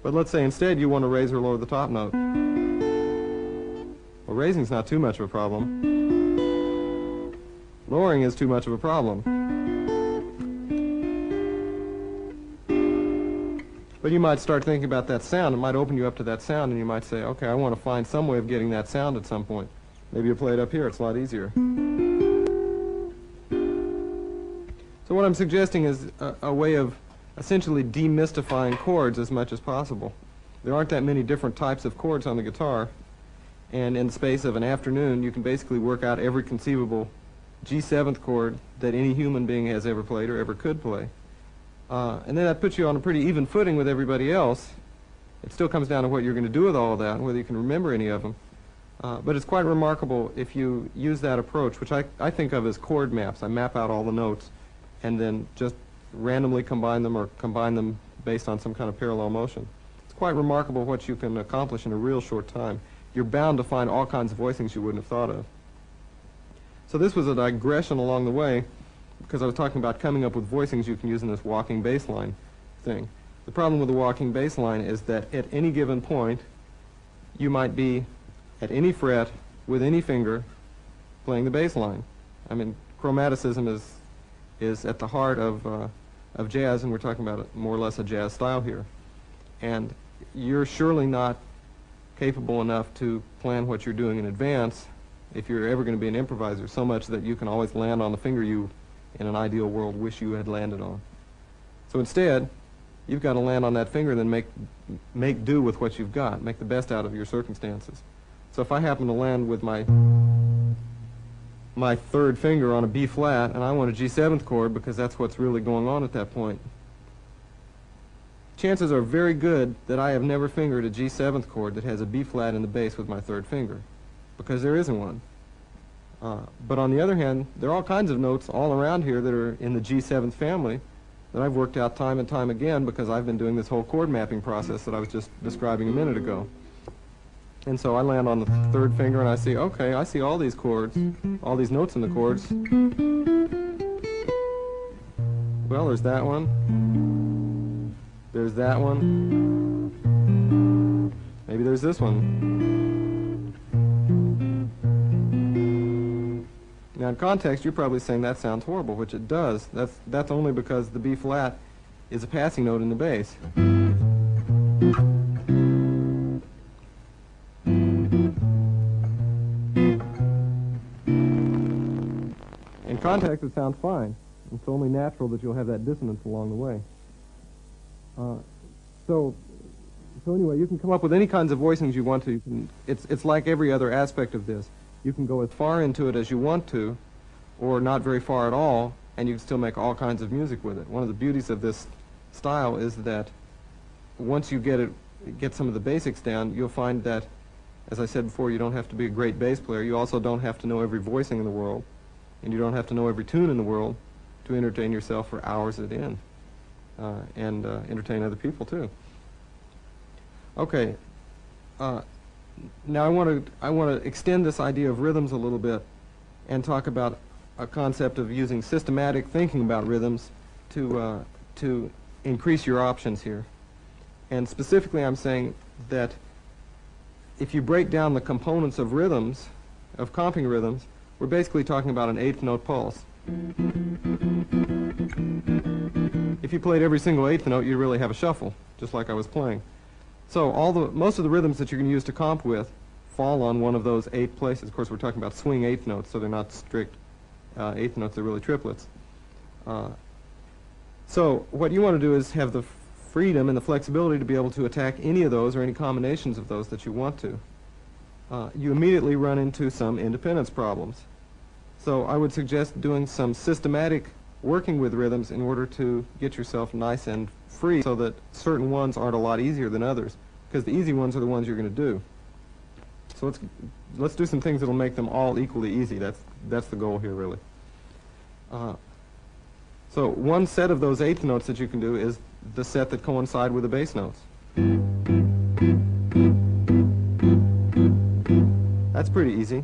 But let's say instead you want to raise or lower the top note. Well, raising's not too much of a problem. Lowering is too much of a problem. But you might start thinking about that sound. It might open you up to that sound, and you might say, okay, I want to find some way of getting that sound at some point. Maybe you play it up here. It's a lot easier. So what I'm suggesting is a way of essentially demystifying chords as much as possible. There aren't that many different types of chords on the guitar, and in the space of an afternoon, you can basically work out every conceivable G7th chord that any human being has ever played or ever could play. And then that puts you on a pretty even footing with everybody else. It still comes down to what you're going to do with all of that and whether you can remember any of them. But it's quite remarkable if you use that approach, which I think of as chord maps. I map out all the notes and then just randomly combine them or combine them based on some kind of parallel motion. It's quite remarkable what you can accomplish in a real short time. You're bound to find all kinds of voicings you wouldn't have thought of. So this was a digression along the way, because I was talking about coming up with voicings you can use in this walking bass line thing. The problem with the walking bass line is that at any given point, you might be at any fret with any finger playing the bass line. I mean, chromaticism is at the heart of jazz, and we're talking about more or less a jazz style here. And you're surely not capable enough to plan what you're doing in advance if you're ever going to be an improviser, so much that you can always land on the finger you, in an ideal world, wish you had landed on. So instead, you've got to land on that finger and then make do with what you've got, make the best out of your circumstances. So if I happen to land with my third finger on a B flat and I want a G7th chord because that's what's really going on at that point, chances are very good that I have never fingered a G7th chord that has a B flat in the bass with my third finger, because there isn't one. But on the other hand, there are all kinds of notes all around here that are in the G7th family that I've worked out time and time again because I've been doing this whole chord mapping process that I was just describing a minute ago. And so I land on the third finger and I see, okay, I see all these chords, all these notes in the chords. Well, there's that one. There's that one. Maybe there's this one. Now in context, you're probably saying that sounds horrible, which it does. That's only because the B flat is a passing note in the bass. In context, it sounds fine. It's only natural that you'll have that dissonance along the way. So anyway, you can come up with any kinds of voicings you want to. It's like every other aspect of this. You can go as far into it as you want to, or not very far at all, and you can still make all kinds of music with it. One of the beauties of this style is that once you get some of the basics down, you'll find that, as I said before, you don't have to be a great bass player. You also don't have to know every voicing in the world, and you don't have to know every tune in the world to entertain yourself for hours at end, and entertain other people too. Okay. Now I want to extend this idea of rhythms a little bit and talk about a concept of using systematic thinking about rhythms to increase your options here. And specifically, I'm saying that if you break down the components of rhythms, of comping rhythms, we're basically talking about an eighth note pulse. If you played every single eighth note, you'd really have a shuffle, just like I was playing. So most of the rhythms that you can use to comp with fall on one of those 8 places. Of course, we're talking about swing eighth notes, so they're not strict eighth notes, they're really triplets. So what you want to do is have the freedom and the flexibility to be able to attack any of those or any combinations of those that you want to. You immediately run into some independence problems. So I would suggest doing some systematic working with rhythms in order to get yourself nice and free so that certain ones aren't a lot easier than others, because the easy ones are the ones you're going to do. So let's do some things that will make them all equally easy. That's the goal here, really. So one set of those eighth notes that you can do is the set that coincide with the bass notes. That's pretty easy.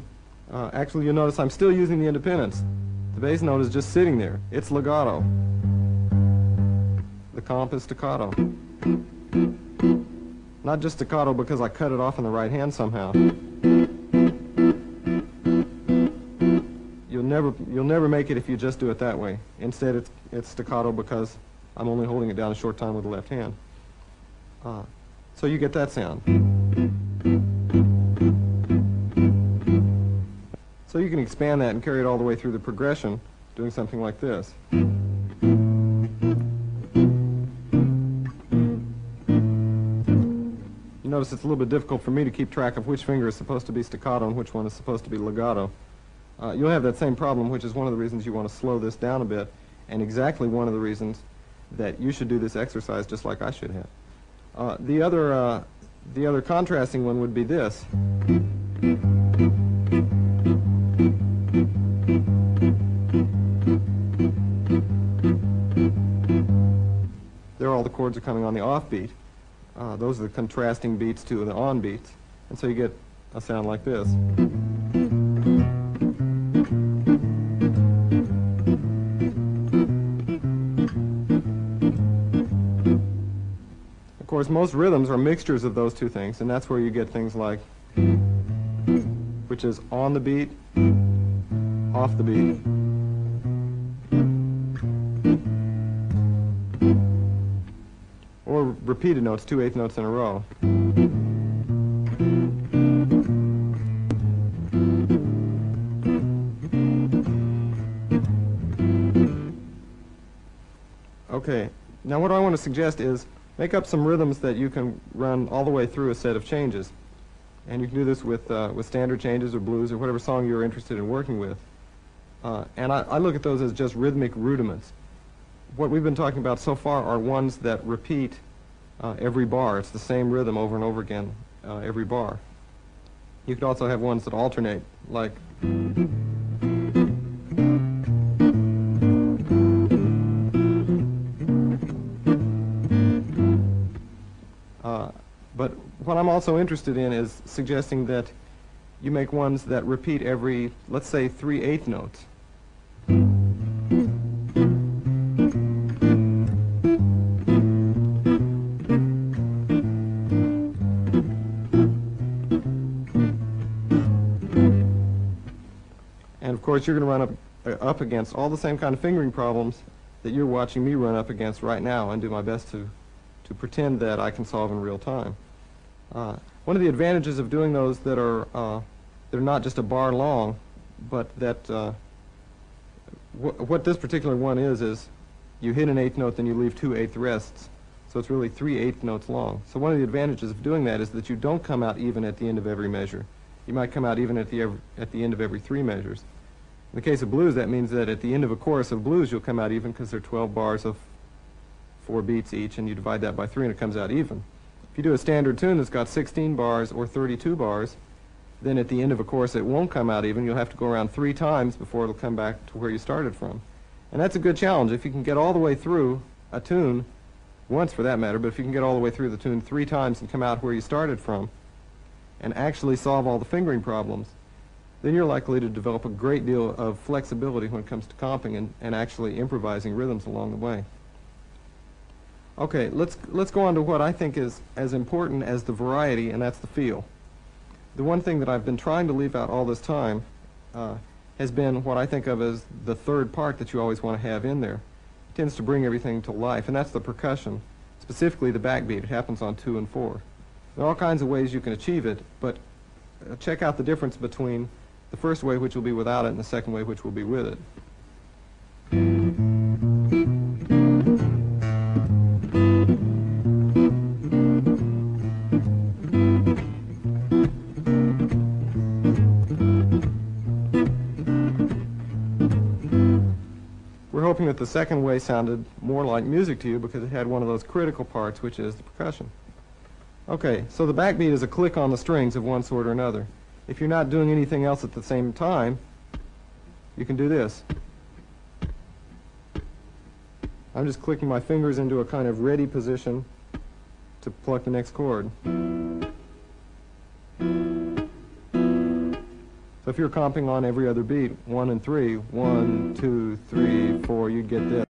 Actually, you'll notice I'm still using the independence. The bass note is just sitting there. It's legato. The comp is staccato. Not just staccato because I cut it off in the right hand somehow. You'll never make it if you just do it that way. Instead, it's staccato because I'm only holding it down a short time with the left hand. So you get that sound. So you can expand that and carry it all the way through the progression, doing something like this. You notice it's a little bit difficult for me to keep track of which finger is supposed to be staccato and which one is supposed to be legato. You'll have that same problem, which is one of the reasons you want to slow this down a bit, and exactly one of the reasons that you should do this exercise just like I should have. The other contrasting one would be this. There all the chords are coming on the off beat. Those are the contrasting beats to the on beats, and so you get a sound like this. Of course, most rhythms are mixtures of those two things, and that's where you get things like, which is on the beat, off the beat. Or repeated notes, 2/8 notes in a row. Okay, now what I want to suggest is make up some rhythms that you can run all the way through a set of changes. And you can do this with standard changes or blues or whatever song you're interested in working with. And I look at those as just rhythmic rudiments. What we've been talking about so far are ones that repeat every bar. It's the same rhythm over and over again every bar. You could also have ones that alternate, like but what I'm also interested in is suggesting that you make ones that repeat every, let's say, 3/8 notes. And of course, you're going to run up against all the same kind of fingering problems that you're watching me run up against right now, and do my best to pretend that I can solve in real time. One of the advantages of doing those that are not just a bar long, but that what this particular one is you hit an 8th note, then you leave 2/8 rests. So it's really 3/8 notes long. So one of the advantages of doing that is that you don't come out even at the end of every measure. You might come out even at the end of every 3 measures. In the case of blues, that means that at the end of a chorus of blues, you'll come out even because there are 12 bars of 4 beats each, and you divide that by 3 and it comes out even. If you do a standard tune that's got 16 bars or 32 bars, then at the end of a chorus it won't come out even. You'll have to go around 3 times before it'll come back to where you started from. And that's a good challenge. If you can get all the way through a tune, once for that matter, but if you can get all the way through the tune 3 times and come out where you started from and actually solve all the fingering problems, then you're likely to develop a great deal of flexibility when it comes to comping and actually improvising rhythms along the way. Okay, let's go on to what I think is as important as the variety, and that's the feel. The one thing that I've been trying to leave out all this time has been what I think of as the third part that you always want to have in there. It tends to bring everything to life, and that's the percussion, specifically the backbeat. It happens on 2 and 4. There are all kinds of ways you can achieve it, but check out the difference between the first way, which will be without it, and the second way, which will be with it. We're hoping that the second way sounded more like music to you because it had one of those critical parts, which is the percussion. Okay, so the backbeat is a click on the strings of one sort or another. If you're not doing anything else at the same time, you can do this. I'm just clicking my fingers into a kind of ready position to pluck the next chord. So if you're comping on every other beat, 1 and 3, 1, 2, 3, 4, you'd get this.